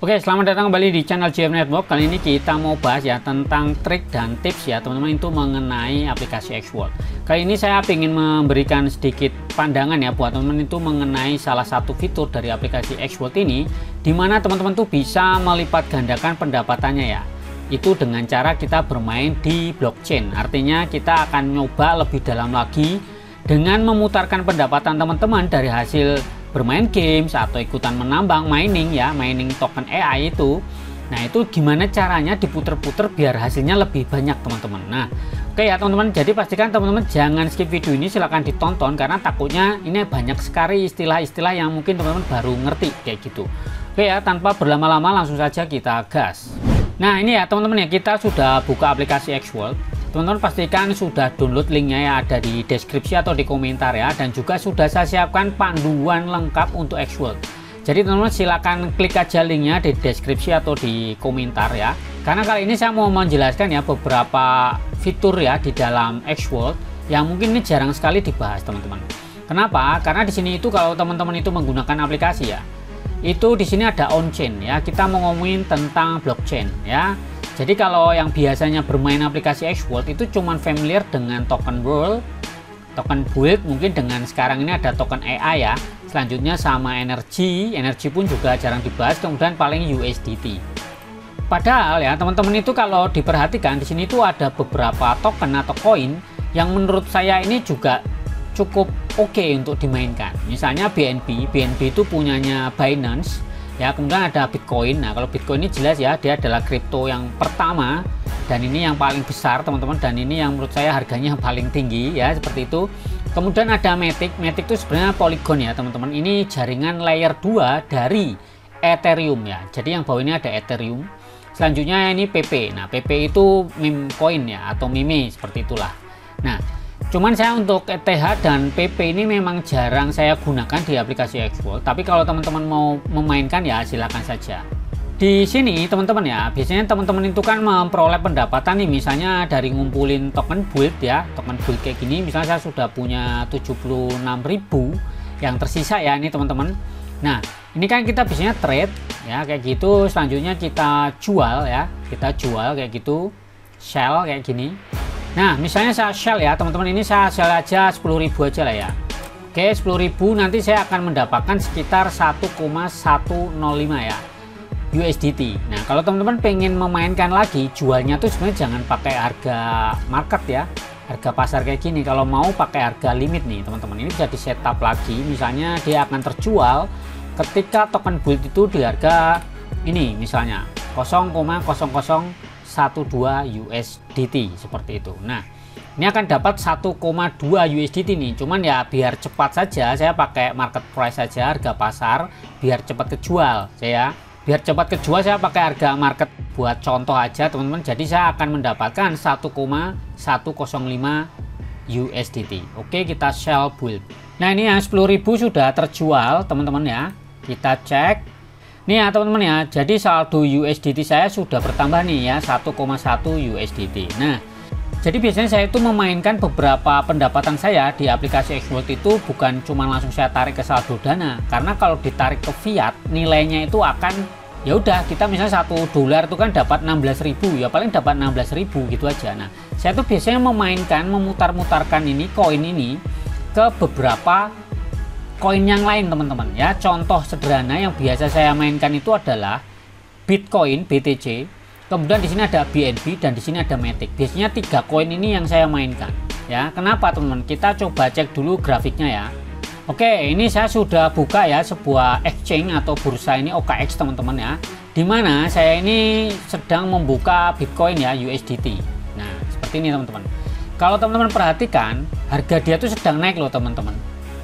Oke, selamat datang kembali di channel JF Network. Kali ini kita mau bahas ya tentang trik dan tips ya teman-teman itu mengenai aplikasi Xworld. Kali ini saya ingin memberikan sedikit pandangan ya buat teman-teman itu mengenai salah satu fitur dari aplikasi Xworld ini, dimana teman-teman tuh bisa melipat gandakan pendapatannya ya. Itu dengan cara kita bermain di blockchain. Artinya kita akan nyoba lebih dalam lagi dengan memutarkan pendapatan teman-teman dari hasil bermain games atau ikutan menambang mining ya, mining token AI itu. Nah, itu gimana caranya diputer-puter biar hasilnya lebih banyak teman-teman. Nah, oke ya teman-teman, jadi pastikan teman-teman jangan skip video ini, silahkan ditonton karena takutnya ini banyak sekali istilah-istilah yang mungkin teman-teman baru ngerti kayak gitu. Oke ya, tanpa berlama-lama langsung saja kita gas. Nah, ini ya teman-teman ya, kita sudah buka aplikasi Xworld. Teman-teman pastikan sudah download linknya ya, ada di deskripsi atau di komentar ya, dan juga sudah saya siapkan panduan lengkap untuk Xworld. Jadi teman-teman silakan klik aja linknya di deskripsi atau di komentar ya, karena kali ini saya mau menjelaskan ya beberapa fitur ya di dalam Xworld yang mungkin ini jarang sekali dibahas teman-teman. Kenapa? Karena di sini itu kalau teman-teman itu menggunakan aplikasi ya, itu di sini ada on-chain ya, kita mau ngomongin tentang blockchain ya. Jadi kalau yang biasanya bermain aplikasi Xworld itu cuman familiar dengan token world, token build, mungkin dengan sekarang ini ada token AI ya. Selanjutnya sama energi pun juga jarang dibahas, kemudian paling USDT. Padahal ya teman-teman itu kalau diperhatikan di sini itu ada beberapa token atau koin yang menurut saya ini juga cukup oke untuk dimainkan. Misalnya BNB itu punyanya Binance. Ya, kemudian ada Bitcoin. Nah, kalau Bitcoin ini jelas ya, dia adalah kripto yang pertama dan ini yang paling besar teman-teman, dan ini yang menurut saya harganya yang paling tinggi ya, seperti itu. Kemudian ada Matic itu sebenarnya Polygon ya teman-teman, ini jaringan layer 2 dari Ethereum ya, jadi yang bawah ini ada Ethereum. Selanjutnya ini PP. Nah, PP itu meme coin ya, atau meme seperti itulah. Nah, cuman saya untuk ETH dan PP ini memang jarang saya gunakan di aplikasi Xworld, tapi kalau teman-teman mau memainkan ya silakan saja. Di sini teman-teman ya, biasanya teman-teman itu kan memperoleh pendapatan nih, misalnya dari ngumpulin token build ya, token build kayak gini, misalnya saya sudah punya 76.000 yang tersisa ya ini teman-teman. Nah, ini kan kita biasanya trade ya kayak gitu, selanjutnya kita jual ya, kita jual kayak gitu, sell kayak gini. Nah, misalnya saya sell ya teman-teman, ini saya sell aja 10.000 aja lah ya. Oke, 10.000 nanti saya akan mendapatkan sekitar 1,105 ya USDT. Nah, kalau teman-teman pengen memainkan lagi, jualnya tuh sebenarnya jangan pakai harga market ya, harga pasar kayak gini. Kalau mau pakai harga limit nih teman-teman, ini bisa di setup lagi, misalnya dia akan terjual ketika token build itu di harga ini misalnya 0,0012 USDT seperti itu. Nah, ini akan dapat 1,2 USDT nih. Cuman ya biar cepat saja saya pakai market price saja, harga pasar, biar cepat kejual saya. Biar cepat kejual saya pakai harga market buat contoh aja teman-teman. Jadi saya akan mendapatkan 1,105 USDT. Oke, kita sell build. Nah, ini yang 10.000 sudah terjual teman-teman ya. Kita cek. Nih ya teman-teman ya, jadi saldo USDT saya sudah bertambah nih ya, 1,1 USDT. Nah, jadi biasanya saya itu memainkan beberapa pendapatan saya di aplikasi Xworld itu bukan cuma langsung saya tarik ke saldo dana, karena kalau ditarik ke fiat nilainya itu akan ya udah, kita misalnya $1 itu kan dapat 16.000 ya, paling dapat 16.000 gitu aja. Nah, saya tuh biasanya memainkan, memutar-mutarkan ini koin ini ke beberapa koin yang lain teman-teman ya. Contoh sederhana yang biasa saya mainkan itu adalah Bitcoin BTC, kemudian di sini ada BNB dan di sini ada Matic. Biasanya 3 koin ini yang saya mainkan ya. Kenapa teman-teman? Kita coba cek dulu grafiknya ya. Oke, ini saya sudah buka ya sebuah exchange atau bursa ini, OKX teman-teman ya, dimana saya ini sedang membuka Bitcoin ya USDT. Nah, seperti ini teman-teman. Kalau teman-teman perhatikan, harga dia tuh sedang naik loh teman-teman.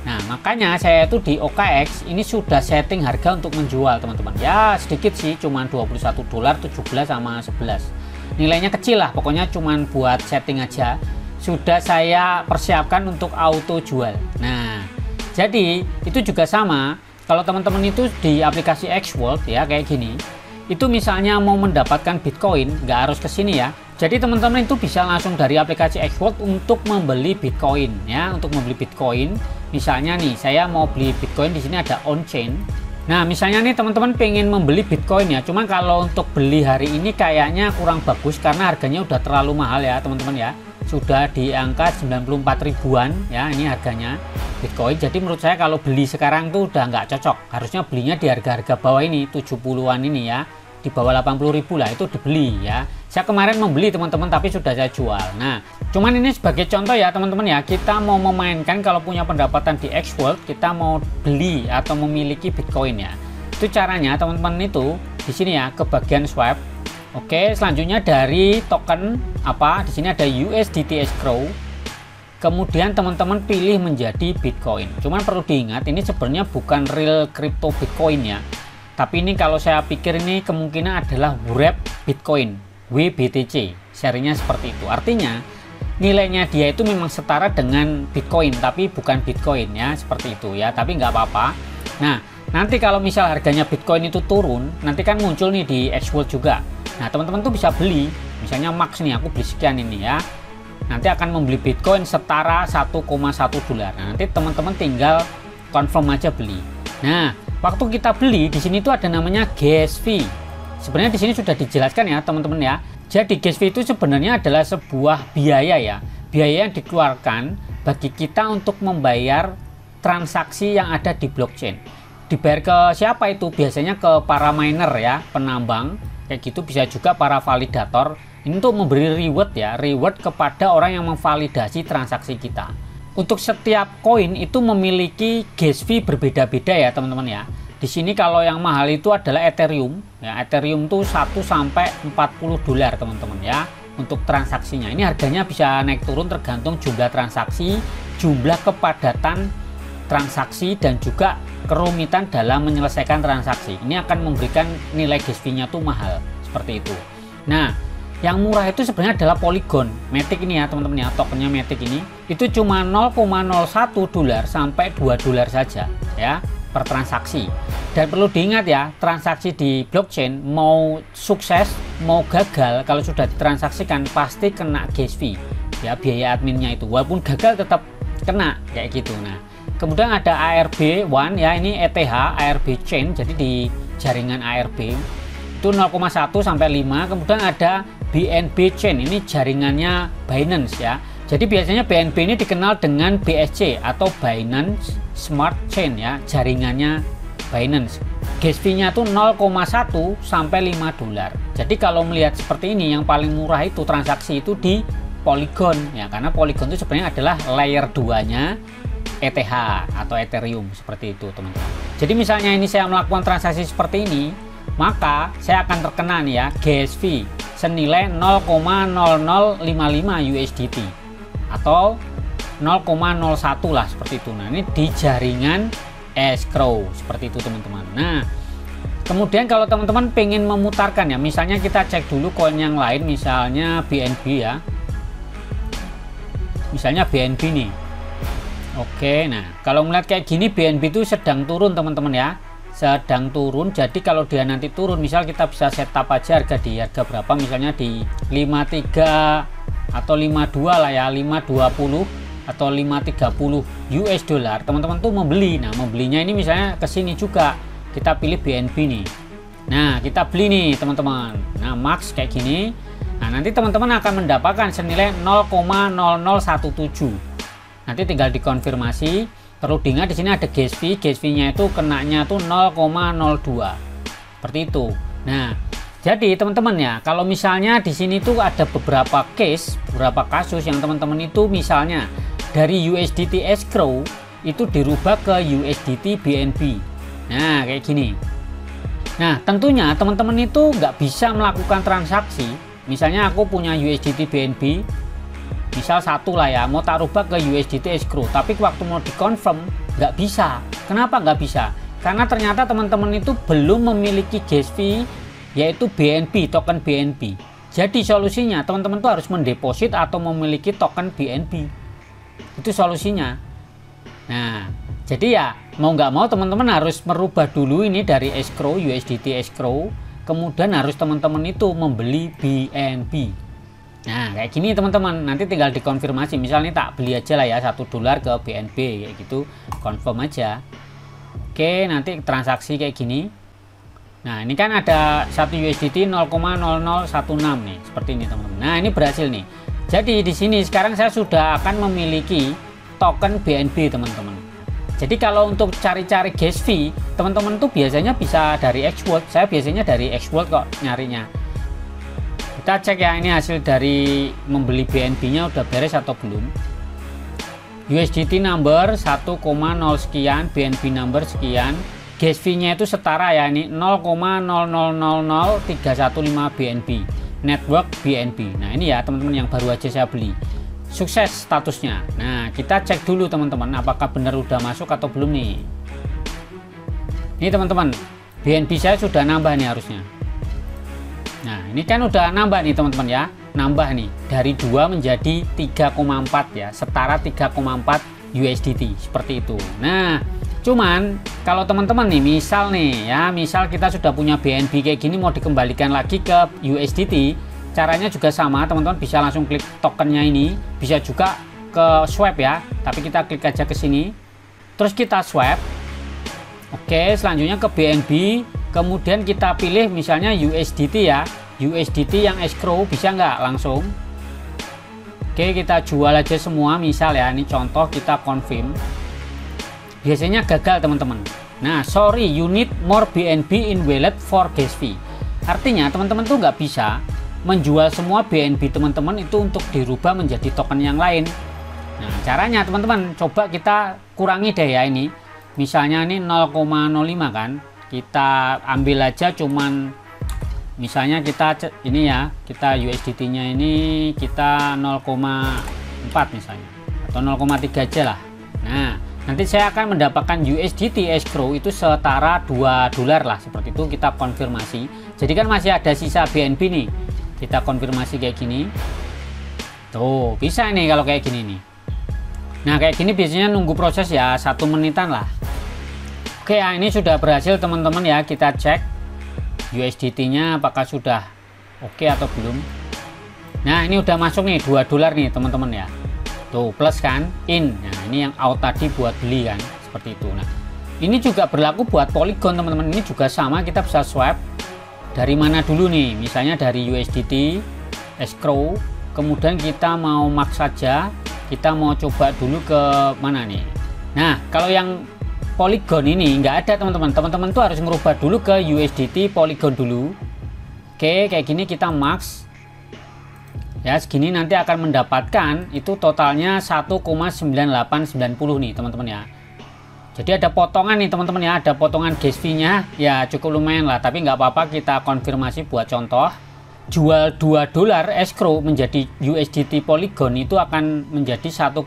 Nah, makanya saya itu di OKX ini sudah setting harga untuk menjual teman-teman. Ya sedikit sih, cuman $21, 17 sama 11. Nilainya kecil lah, pokoknya cuman buat setting aja. Sudah saya persiapkan untuk auto jual. Nah, jadi itu juga sama. Kalau teman-teman itu di aplikasi Xworld ya kayak gini, itu misalnya mau mendapatkan Bitcoin, nggak harus ke sini ya. Jadi teman-teman itu bisa langsung dari aplikasi Xworld untuk membeli Bitcoin ya, untuk membeli Bitcoin. Misalnya nih, saya mau beli Bitcoin, di sini ada on chain. Nah, misalnya nih teman-teman pengen membeli Bitcoin ya, cuman kalau untuk beli hari ini kayaknya kurang bagus karena harganya udah terlalu mahal ya teman-teman ya. Sudah di angka 94 ribuan ya ini harganya Bitcoin. Jadi menurut saya kalau beli sekarang tuh udah nggak cocok. Harusnya belinya di harga-harga bawah ini, 70-an ini ya. Di bawah 80.000 lah itu dibeli ya. Saya kemarin membeli teman-teman tapi sudah saya jual. Nah, cuman ini sebagai contoh ya teman-teman ya, kita mau memainkan kalau punya pendapatan di Xworld, kita mau beli atau memiliki Bitcoin ya. Itu caranya teman-teman itu di sini ya ke bagian swipe. Oke, selanjutnya dari token apa? Di sini ada USDT escrow. Kemudian teman-teman pilih menjadi Bitcoin. Cuman perlu diingat ini sebenarnya bukan real crypto Bitcoin ya. Tapi ini kalau saya pikir ini kemungkinan adalah wrap Bitcoin, WBTC, serinya seperti itu. Artinya nilainya dia itu memang setara dengan Bitcoin, tapi bukan Bitcoin ya, seperti itu ya. Tapi nggak apa-apa. Nah, nanti kalau misal harganya Bitcoin itu turun, nanti kan muncul nih di Xworld juga. Nah, teman-teman tuh bisa beli, misalnya max nih, aku beli sekian ini ya. Nanti akan membeli Bitcoin setara 1,1 dolar. Nah, nanti teman-teman tinggal confirm aja beli. Nah, waktu kita beli di sini tuh ada namanya gas fee. Sebenarnya di sini sudah dijelaskan ya teman-teman ya. Jadi gas fee itu sebenarnya adalah sebuah biaya ya, biaya yang dikeluarkan bagi kita untuk membayar transaksi yang ada di blockchain. Dibayar ke siapa itu? Biasanya ke para miner ya, penambang, kayak gitu, bisa juga para validator. Ini untuk memberi reward ya, reward kepada orang yang memvalidasi transaksi kita. Untuk setiap koin itu memiliki gas fee berbeda-beda ya teman-teman ya. Di sini kalau yang mahal itu adalah Ethereum ya. Ethereum tuh 1 sampai 40 dolar teman-teman ya untuk transaksinya. Ini harganya bisa naik turun tergantung jumlah transaksi, jumlah kepadatan transaksi dan juga kerumitan dalam menyelesaikan transaksi. Ini akan memberikan nilai gas fee-nya tuh mahal seperti itu. Nah, yang murah itu sebenarnya adalah Polygon Matic ini ya teman-teman ya, tokennya Matic ini itu cuma 0,01 dolar sampai 2 dolar saja ya per transaksi. Dan perlu diingat ya, transaksi di blockchain mau sukses mau gagal, kalau sudah ditransaksikan pasti kena gas fee ya, biaya adminnya itu, walaupun gagal tetap kena kayak gitu. Nah, kemudian ada ARB1 ya, ini ETH ARB chain, jadi di jaringan ARB itu 0,1 sampai 5. Kemudian ada BNB chain, ini jaringannya Binance ya. Jadi biasanya BNB ini dikenal dengan BSC atau Binance Smart Chain ya, jaringannya Binance. Gas fee-nya tuh 0,1 sampai 5 dolar. Jadi kalau melihat seperti ini, yang paling murah itu transaksi itu di Polygon ya, karena Polygon itu sebenarnya adalah layer 2-nya ETH atau Ethereum seperti itu teman-teman. Jadi misalnya ini saya melakukan transaksi seperti ini, maka saya akan terkena nih ya gas fee senilai 0,0055 USDT atau 0,01 lah seperti itu. Nah, ini di jaringan escrow seperti itu teman-teman. Nah, kemudian kalau teman-teman pengen memutarkan ya, misalnya kita cek dulu koin yang lain, misalnya BNB ya, misalnya BNB nih. Oke, nah kalau melihat kayak gini BNB itu sedang turun teman-teman ya, sedang turun. Jadi kalau dia nanti turun, misal kita bisa setup aja harga di harga berapa, misalnya di 53 atau 52 lah ya, 520 atau 530 US dollar, teman-teman tuh membeli. Nah, membelinya ini misalnya ke sini juga, kita pilih BNB nih. Nah, kita beli nih teman-teman. Nah, max kayak gini. Nah, nanti teman-teman akan mendapatkan senilai 0,0017. Nanti tinggal dikonfirmasi. Perlu diingat di sini ada gas fee-nya itu kenanya tuh 0,02. Seperti itu. Nah, jadi teman-teman ya, kalau misalnya di sini tuh ada beberapa case, beberapa kasus yang teman-teman itu misalnya dari USDT escrow itu dirubah ke USDT BNB. Nah, kayak gini. Nah, tentunya teman-teman itu nggak bisa melakukan transaksi. Misalnya aku punya USDT BNB, misal satu lah ya, mau tak rubah ke USDT escrow, tapi waktu mau dikonfirm nggak bisa. Kenapa nggak bisa? Karena ternyata teman-teman itu belum memiliki gas fee, yaitu BNB, token BNB. Jadi solusinya teman-teman tuh harus mendeposit atau memiliki token BNB. Itu solusinya. Nah, jadi ya mau nggak mau teman-teman harus merubah dulu ini dari escrow, USDT escrow, kemudian harus teman-teman itu membeli BNB. Nah, kayak gini teman-teman, nanti tinggal dikonfirmasi. Misalnya tak beli aja lah ya 1 dolar ke BNB kayak gitu, confirm aja. Oke, nanti transaksi kayak gini. Nah, ini kan ada 1 USDT 0,0016 nih, seperti ini teman-teman. Nah, ini berhasil nih. Jadi di sini sekarang saya sudah akan memiliki token BNB teman-teman. Jadi kalau untuk cari-cari gas fee, teman-teman tuh biasanya bisa dari Xworld. Saya biasanya dari Xworld kok nyarinya. Kita cek ya, ini hasil dari membeli BNB-nya udah beres atau belum. USDT number 1,0 sekian, BNB number sekian. Gas fee-nya itu setara ya, ini 0,0000315 BNB. Network BNB. Nah, ini ya teman-teman yang baru aja saya beli. Sukses statusnya. Nah, kita cek dulu teman-teman apakah benar udah masuk atau belum nih. Ini teman-teman, BNB saya sudah nambah nih harusnya. Nah, ini kan udah nambah nih teman-teman ya. Nambah nih dari 2 menjadi 3,4 ya, setara 3,4 USDT seperti itu. Nah, cuman kalau teman-teman nih misal kita sudah punya BNB kayak gini mau dikembalikan lagi ke USDT, caranya juga sama teman-teman, bisa langsung klik tokennya ini, bisa juga ke swipe ya, tapi kita klik aja ke sini terus kita swipe. Oke, selanjutnya ke BNB, kemudian kita pilih misalnya USDT ya, USDT yang escrow, bisa nggak langsung. Oke, kita jual aja semua misal ya, ini contoh, kita confirm. Biasanya gagal teman-teman. Nah, sorry, you need more BNB in wallet for gas fee. Artinya teman-teman tuh nggak bisa menjual semua BNB teman-teman itu untuk dirubah menjadi token yang lain. Nah, caranya teman-teman coba kita kurangi deh ya, ini misalnya ini 0,05 kan, kita ambil aja cuman misalnya kita ini ya, kita USDT nya ini kita 0,4 misalnya atau 0,3 aja lah. Nah, nanti saya akan mendapatkan USDT escrow itu setara $2 lah, seperti itu. Kita konfirmasi, jadi kan masih ada sisa BNB nih, kita konfirmasi kayak gini tuh, bisa nih kalau kayak gini nih. Nah, kayak gini biasanya nunggu proses ya 1 menitan lah. Oke ya, ini sudah berhasil teman-teman ya. Kita cek USDT nya apakah sudah oke atau belum. Nah, ini udah masuk nih $2 nih teman-teman ya, tuh plus kan, in. Nah, ini yang out tadi buat beli kan, seperti itu. Nah, ini juga berlaku buat Polygon teman-teman. Ini juga sama, kita bisa swipe dari mana dulu nih, misalnya dari USDT escrow, kemudian kita mau max saja, kita mau coba dulu ke mana nih. Nah, kalau yang Polygon ini nggak ada teman-teman, teman-teman tuh harus merubah dulu ke USDT Polygon dulu. Oke, kayak gini kita max ya, segini nanti akan mendapatkan itu totalnya 1,9890 nih teman-teman ya. Jadi ada potongan nih teman-teman ya, ada potongan gas fee nya ya, cukup lumayan lah, tapi nggak apa-apa, kita konfirmasi buat contoh. Jual $2 escrow menjadi USDT Polygon itu akan menjadi 1,98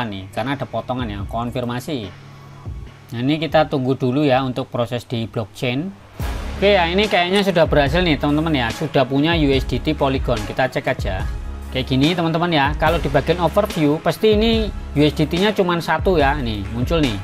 nih, karena ada potongan ya, konfirmasi. Nah, ini kita tunggu dulu ya untuk proses di blockchain. Oke ya, ini kayaknya sudah berhasil nih teman-teman ya, sudah punya USDT Polygon. Kita cek aja kayak gini teman-teman ya. Kalau di bagian overview pasti ini USDT nya cuma 1 ya, nih muncul nih.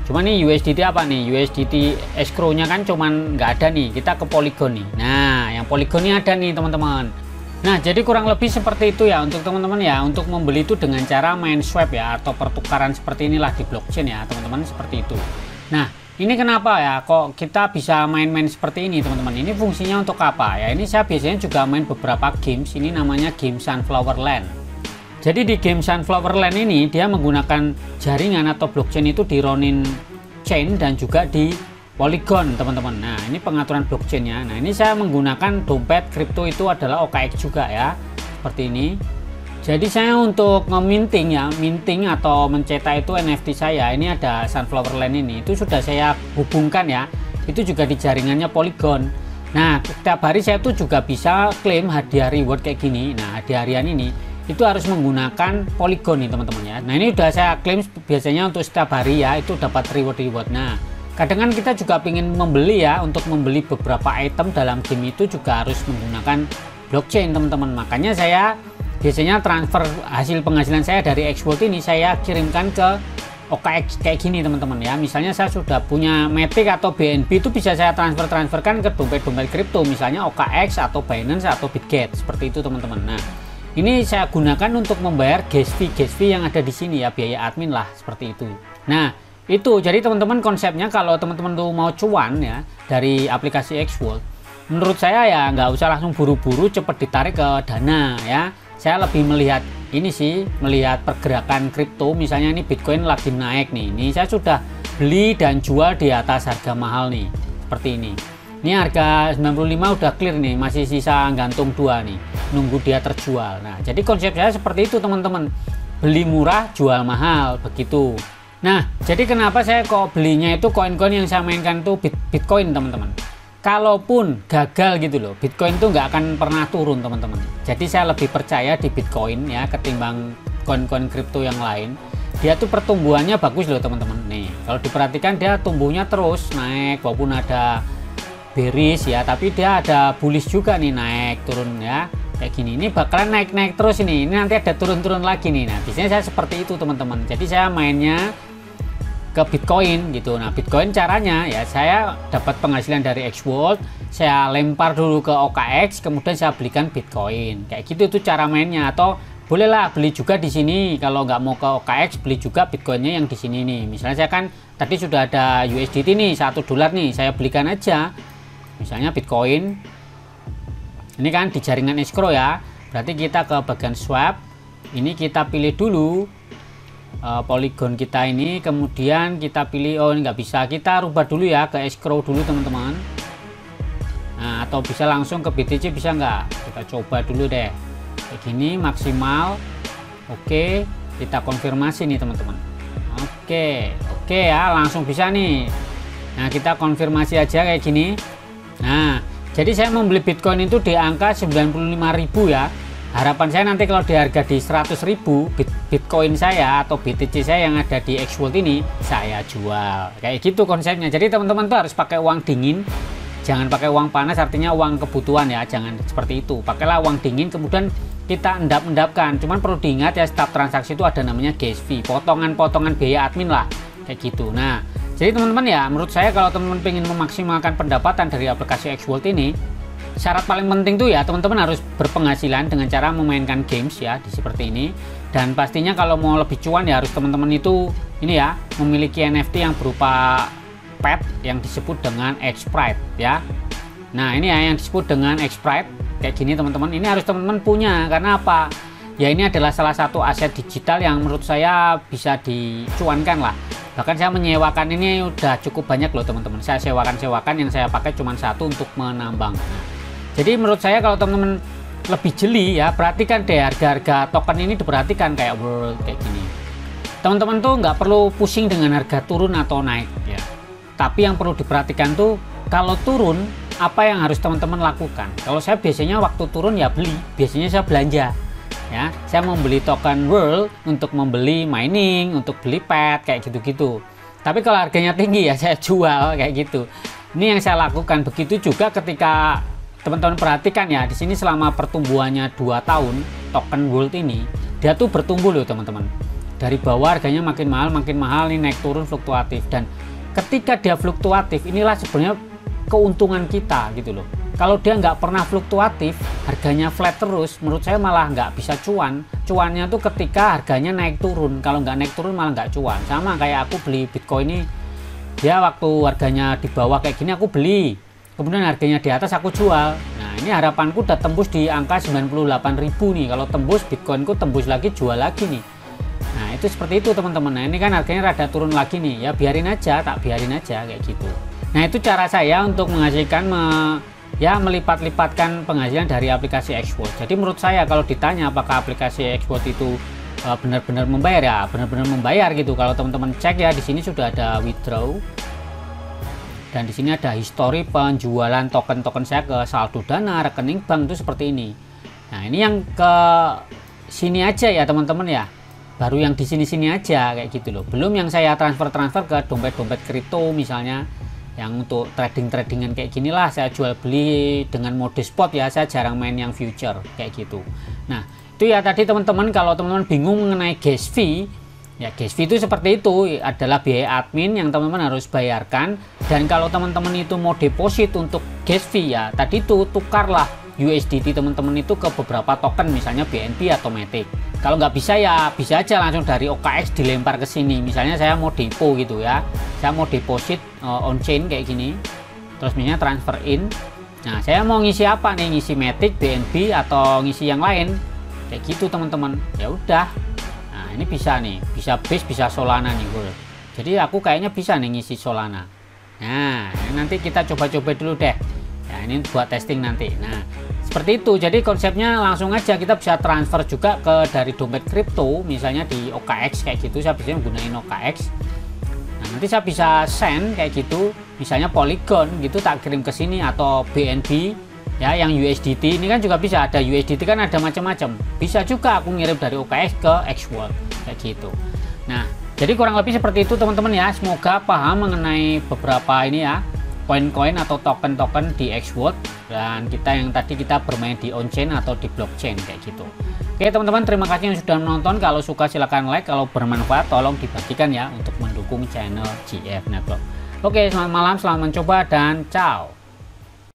Cuman nih USDT apa nih, USDT escrow nya kan cuman nggak ada nih, kita ke Polygon nih. Nah, yang Polygon ini ada nih teman-teman. Nah, jadi kurang lebih seperti itu ya untuk teman-teman ya, untuk membeli itu dengan cara main swap ya, atau pertukaran seperti inilah di blockchain ya teman-teman, seperti itu. Nah, ini kenapa ya kok kita bisa main-main seperti ini teman-teman, ini fungsinya untuk apa ya. Ini saya biasanya juga main beberapa games, ini namanya game Sunflower Land. Jadi di game Sunflower Land ini dia menggunakan jaringan atau blockchain itu di Ronin Chain dan juga di Polygon teman-teman. Nah, ini pengaturan blockchainnya. Nah, ini saya menggunakan dompet kripto itu adalah OKX juga ya, seperti ini. Jadi saya untuk nge-minting ya, minting atau mencetak itu NFT saya, ini ada Sunflower Land ini, itu sudah saya hubungkan ya, itu juga di jaringannya Polygon. Nah, setiap hari saya tuh juga bisa klaim hadiah reward kayak gini. Nah, hadiah harian ini itu harus menggunakan Polygon nih teman-teman ya. Nah, ini udah saya klaim biasanya untuk setiap hari ya, itu dapat reward. Nah, kadang kan kita juga ingin membeli ya, untuk membeli beberapa item dalam game itu juga harus menggunakan blockchain teman-teman. Makanya saya biasanya transfer hasil penghasilan saya dari Xworld ini saya kirimkan ke OKX kayak gini teman-teman ya. Misalnya saya sudah punya Matic atau BNB, itu bisa saya transferkan ke dompet-dompet kripto, misalnya OKX atau Binance atau Bitget, seperti itu teman-teman. Nah, ini saya gunakan untuk membayar gas fee yang ada di sini ya, biaya admin lah, seperti itu. Nah, Itu jadi teman-teman, konsepnya kalau teman-teman tuh mau cuan ya dari aplikasi Xworld, menurut saya ya nggak usah langsung buru-buru cepet ditarik ke Dana ya. Saya lebih melihat ini sih, melihat pergerakan kripto. Misalnya ini Bitcoin lagi naik nih, ini saya sudah beli dan jual di atas harga mahal nih, seperti ini. Ini harga 95 udah clear nih, masih sisa gantung 2 nih, nunggu dia terjual. Nah jadi konsep saya seperti itu teman-teman, beli murah jual mahal begitu. Nah, jadi kenapa saya kok belinya itu koin-koin yang saya mainkan tuh Bitcoin teman-teman. Kalaupun gagal gitu loh, Bitcoin tuh nggak akan pernah turun teman-teman. Jadi saya lebih percaya di Bitcoin ya ketimbang koin-koin kripto yang lain. Dia tuh pertumbuhannya bagus loh teman-teman. Nih, kalau diperhatikan dia tumbuhnya terus naik walaupun ada bearish ya, tapi dia ada bullish juga nih, naik turun ya. Kayak gini, ini bakalan naik-naik terus ini nanti ada turun-turun lagi nih. Nah, biasanya saya seperti itu teman-teman. Jadi saya mainnya ke Bitcoin gitu. Nah Bitcoin caranya ya, saya dapat penghasilan dari Xworld, saya lempar dulu ke OKX, kemudian saya belikan Bitcoin kayak gitu. Itu cara mainnya. Atau bolehlah beli juga di sini, kalau nggak mau ke OKX beli juga Bitcoinnya yang di sini nih. Misalnya saya kan tadi sudah ada USDT nih $1 nih, saya belikan aja misalnya Bitcoin ini kan di jaringan escrow ya. Berarti kita ke bagian swap, ini kita pilih dulu Polygon kita ini, kemudian kita pilih, oh ini nggak bisa, kita rubah dulu ya ke escrow dulu teman-teman. Nah, atau bisa langsung ke BTC, bisa nggak? Kita coba dulu deh kayak gini, maksimal. Oke, kita konfirmasi nih teman-teman. Oke ya, langsung bisa nih. Nah kita konfirmasi aja kayak gini. Nah jadi saya membeli Bitcoin itu di angka 95.000 ya. Harapan saya nanti kalau di harga di 100.000 Bitcoin saya atau BTC saya yang ada di Xworld ini saya jual. Kayak gitu konsepnya. Jadi teman-teman tuh harus pakai uang dingin, jangan pakai uang panas, artinya uang kebutuhan ya, jangan seperti itu. Pakailah uang dingin, kemudian kita endap-endapkan. Cuman perlu diingat ya, setiap transaksi itu ada namanya gas fee, potongan-potongan biaya admin lah kayak gitu. Nah jadi teman-teman ya, menurut saya kalau teman-teman pengen memaksimalkan pendapatan dari aplikasi Xworld ini, syarat paling penting tuh ya teman-teman harus berpenghasilan dengan cara memainkan games ya, seperti ini. Dan pastinya kalau mau lebih cuan ya harus teman-teman itu ini ya, memiliki NFT yang berupa pet yang disebut dengan X-Sprite ya. Nah ini ya yang disebut dengan X-Sprite kayak gini teman-teman, ini harus teman-teman punya. Karena apa ya, ini adalah salah satu aset digital yang menurut saya bisa dicuankan lah. Bahkan saya menyewakan ini udah cukup banyak loh teman-teman. Saya sewakan yang saya pakai cuma satu untuk menambang. Nah, jadi menurut saya kalau teman-teman lebih jeli ya, perhatikan deh harga-harga token ini, diperhatikan kayak World kayak gini. Teman-teman tuh nggak perlu pusing dengan harga turun atau naik ya. Tapi yang perlu diperhatikan tuh kalau turun apa yang harus teman-teman lakukan. Kalau saya biasanya waktu turun ya beli, biasanya saya belanja. Ya, saya membeli token World untuk membeli mining, untuk beli pet kayak gitu-gitu. Tapi kalau harganya tinggi ya saya jual kayak gitu. Ini yang saya lakukan. Begitu juga ketika teman-teman perhatikan ya, di sini selama pertumbuhannya 2 tahun token World ini dia tuh bertumbuh loh teman-teman. Dari bawah harganya makin mahal, ini naik turun fluktuatif. Dan ketika dia fluktuatif, inilah sebenarnya keuntungan kita gitu loh. Kalau dia nggak pernah fluktuatif, harganya flat terus, menurut saya malah nggak bisa cuan. Cuannya tuh ketika harganya naik turun. Kalau nggak naik turun malah nggak cuan. Sama kayak aku beli Bitcoin ini, dia waktu harganya di bawah kayak gini aku beli, kemudian harganya di atas aku jual. Nah ini harapanku udah tembus di angka 98.000 nih. Kalau tembus, Bitcoinku tembus lagi, jual lagi nih. Nah itu seperti itu teman-teman. Nah ini kan harganya rada turun lagi nih, ya biarin aja, tak biarin aja kayak gitu. Nah itu cara saya untuk menghasilkan ya melipat-lipatkan penghasilan dari aplikasi Xworld. Jadi menurut saya kalau ditanya apakah aplikasi Xworld itu benar-benar membayar, ya benar-benar membayar gitu. Kalau teman-teman cek ya, di sini sudah ada withdraw dan di sini ada histori penjualan token-token saya ke saldo Dana, rekening bank itu seperti ini. Nah ini yang ke sini aja ya teman-teman ya, baru yang di sini-sini aja kayak gitu loh. Belum yang saya transfer ke dompet-dompet kripto misalnya, yang untuk trading-tradingan kayak gini lah saya jual beli dengan mode spot ya. Saya jarang main yang future kayak gitu. Nah itu ya tadi teman-teman, kalau teman-teman bingung mengenai gas fee ya, gas fee itu seperti itu, adalah biaya admin yang teman-teman harus bayarkan. Dan kalau teman-teman itu mau deposit untuk gas fee ya tadi itu tukarlah USDT teman-teman itu ke beberapa token, misalnya BNB atau Matic. Kalau nggak bisa ya bisa aja langsung dari OKX dilempar ke sini. Misalnya saya mau depo gitu ya, saya mau deposit on chain kayak gini, terus misalnya transfer in. Nah, saya mau ngisi apa nih, ngisi Matic, BNB atau ngisi yang lain kayak gitu teman-teman. Ya udah, nah ini bisa nih, bisa Base, bisa Solana nih bro. Jadi aku kayaknya bisa nih ngisi Solana. Nah, nanti kita coba-coba dulu deh. Ya, ini buat testing nanti. Nah, seperti itu. Jadi konsepnya langsung aja kita bisa transfer juga ke dari dompet kripto, misalnya di OKX kayak gitu. Saya biasanya menggunakan OKX. Nah, nanti saya bisa send kayak gitu, misalnya Polygon gitu tak kirim ke sini, atau BNB ya yang USDT. Ini kan juga bisa, ada USDT kan ada macam-macam. Bisa juga aku ngirim dari OKX ke XWorld kayak gitu. Nah, jadi kurang lebih seperti itu teman-teman ya. Semoga paham mengenai beberapa ini ya, koin-koin atau token-token di XWorld, dan kita yang tadi kita bermain di on-chain atau di blockchain kayak gitu. Oke teman-teman, terima kasih yang sudah menonton. Kalau suka silahkan like, kalau bermanfaat tolong dibagikan ya untuk mendukung channel GF Network. Oke, selamat malam, selamat mencoba, dan ciao.